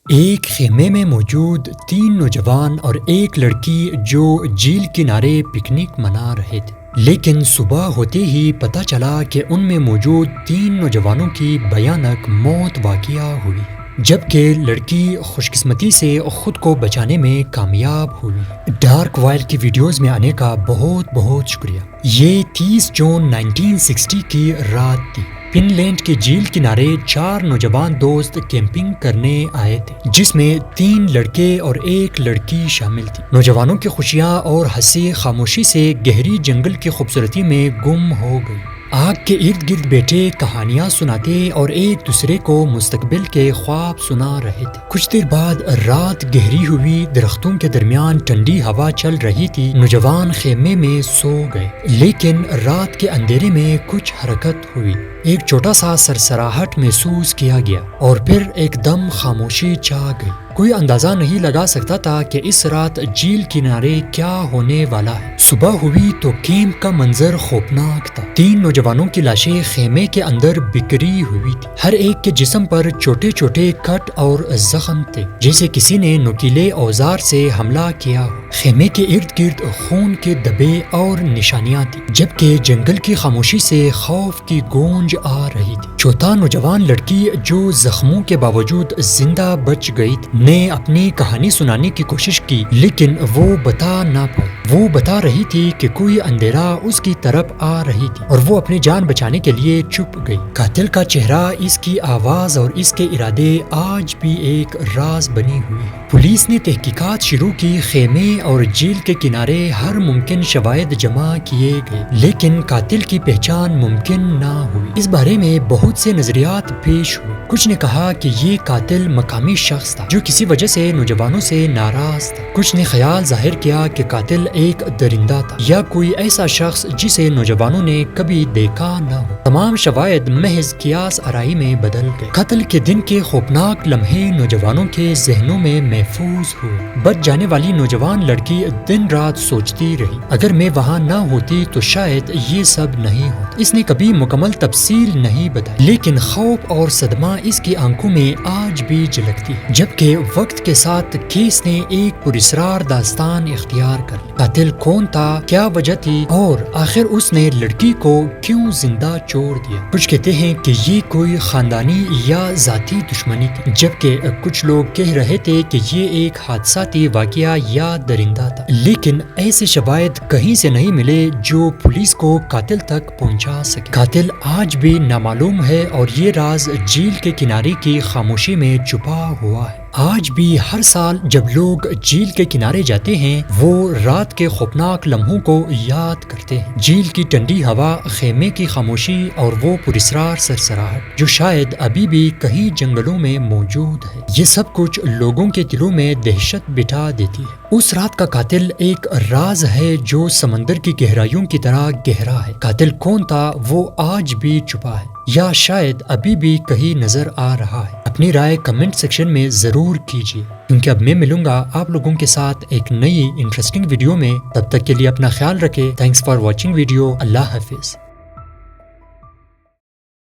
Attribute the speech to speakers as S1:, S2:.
S1: ایک خیمے میں موجود 3 نوجوان اور ایک لڑکی جو جھیل کنارے پکنک منا رہے تھے، لیکن صبح ہوتے ہی پتہ چلا کہ ان میں موجود 3 نوجوانوں کی بھیانک موت واقع ہوئی، جبکہ لڑکی خوش قسمتی سے خود کو بچانے میں کامیاب ہوئی۔ ڈارک وائل کی ویڈیوز میں آنے کا بہت بہت شکریہ۔ یہ 30 جون 1960 کی رات تھی۔ فن لینڈ کی جھیل کنارے 4 نوجوان دوست کیمپنگ کرنے آئے تھے، جس میں 3 لڑکے اور ایک لڑکی شامل تھی۔ نوجوانوں کی خوشیاں اور ہنسی خاموشی سے گہری جنگل کی خوبصورتی میں گم ہو گئی۔ آگ کے ارد گرد بیٹھے کہانیاں سناتے اور ایک دوسرے کو مستقبل کے خواب سنا رہے تھے۔ کچھ دیر بعد رات گہری ہوئی، درختوں کے درمیان ٹھنڈی ہوا چل رہی تھی۔ نوجوان خیمے میں سو گئے، لیکن رات کے اندھیرے میں کچھ حرکت ہوئی۔ ایک چھوٹا سا سرسراہٹ محسوس کیا گیا اور پھر ایک دم خاموشی چھا گئی۔ کوئی اندازہ نہیں لگا سکتا تھا کہ اس رات جھیل کنارے کیا ہونے والا ہے۔ صبح ہوئی تو کیمپ کا منظر خوفناک تھا۔ 3 نوجوانوں کی لاشیں خیمے کے اندر بکھری ہوئی تھی۔ ہر ایک کے جسم پر چھوٹے چھوٹے کٹ اور زخم تھے، جیسے کسی نے نوکیلے اوزار سے حملہ کیا ہو۔ خیمے کے ارد گرد خون کے دھبے اور نشانیاں تھیں، جبکہ جنگل کی خاموشی سے خوف کی گونج آ رہی تھی۔ چوتھا نوجوان لڑکی جو زخموں کے باوجود زندہ بچ گئی تھی، نے اپنی کہانی سنانے کی کوشش کی، لیکن وہ بتا نہ پائی۔ وہ بتا رہی تھی کہ کوئی اندھیرا اس کی طرف آ رہی تھی اور وہ اپنی جان بچانے کے لیے چھپ گئی۔ قاتل کا چہرہ، اس کی آواز اور اس کے ارادے آج بھی ایک راز بنی ہوئی ہے۔ پولیس نے تحقیقات شروع کی، خیمے اور جھیل کے کنارے ہر ممکن شواہد جمع کیے گئے، لیکن قاتل کی پہچان ممکن نہ ہوئی۔ اس بارے میں بہت سے نظریات پیش ہوئے۔ کچھ نے کہا کہ یہ قاتل مقامی شخص تھا جو کسی وجہ سے نوجوانوں سے ناراض تھا۔ کچھ نے خیال ظاہر کیا کہ قاتل ایک درندہ تھا یا کوئی ایسا شخص جسے نوجوانوں نے کبھی دیکھا نہ ہو۔ تمام شواہد محض قیاس آرائی میں بدل گئے۔ قتل کے دن کے خوفناک لمحے نوجوانوں کے ذہنوں میں محفوظ ہوئے۔ بچ جانے والی نوجوان لڑکی دن رات سوچتی رہی، اگر میں وہاں نہ ہوتی تو شاید یہ سب نہیں ہوتا۔ اس نے کبھی مکمل تفصیل نہیں بتائی، لیکن خوف اور صدمہ اس کی آنکھوں میں آج بھی جھلکتی ہے۔ جبکہ وقت کے ساتھ کیس نے ایک پراسرار داستان اختیار کر لی۔ قاتل کون تھا، کیا وجہ تھی، اور آخر اس نے لڑکی کو کیوں زندہ چھوڑ دیا؟ کچھ کہتے ہیں کہ یہ کوئی خاندانی یا ذاتی دشمنی تھی، جبکہ کچھ لوگ کہہ رہے تھے کہ یہ ایک حادثاتی واقعہ یا درندہ تھا۔ لیکن ایسے شواہد کہیں سے نہیں ملے جو پولیس کو قاتل تک پہنچا سکے۔ قاتل آج بھی نامعلوم ہے اور یہ راز جھیل کے کنارے کی خاموشی میں چھپا ہوا ہے۔ آج بھی ہر سال جب لوگ جھیل کے کنارے جاتے ہیں، وہ رات کے خوفناک لمحوں کو یاد کرتے ہیں۔ جھیل کی ٹھنڈی ہوا، خیمے کی خاموشی اور وہ پراسرار سرسراہٹ جو شاید ابھی بھی کہیں جنگلوں میں موجود ہے۔ یہ سب کچھ لوگوں کے دلوں میں دہشت بٹھا دیتی ہے۔ اس رات کا قاتل ایک راز ہے جو سمندر کی گہرائیوں کی طرح گہرا ہے۔ قاتل کون تھا، وہ آج بھی چھپا ہے یا شاید ابھی بھی کہیں نظر آ رہا ہے۔ اپنی رائے کمنٹ سیکشن میں ضرور کیجیے، کیونکہ اب میں ملوں گا آپ لوگوں کے ساتھ ایک نئی انٹرسٹنگ ویڈیو میں۔ تب تک کے لیے اپنا خیال رکھیں۔ Thanks for watching video. اللہ حافظ۔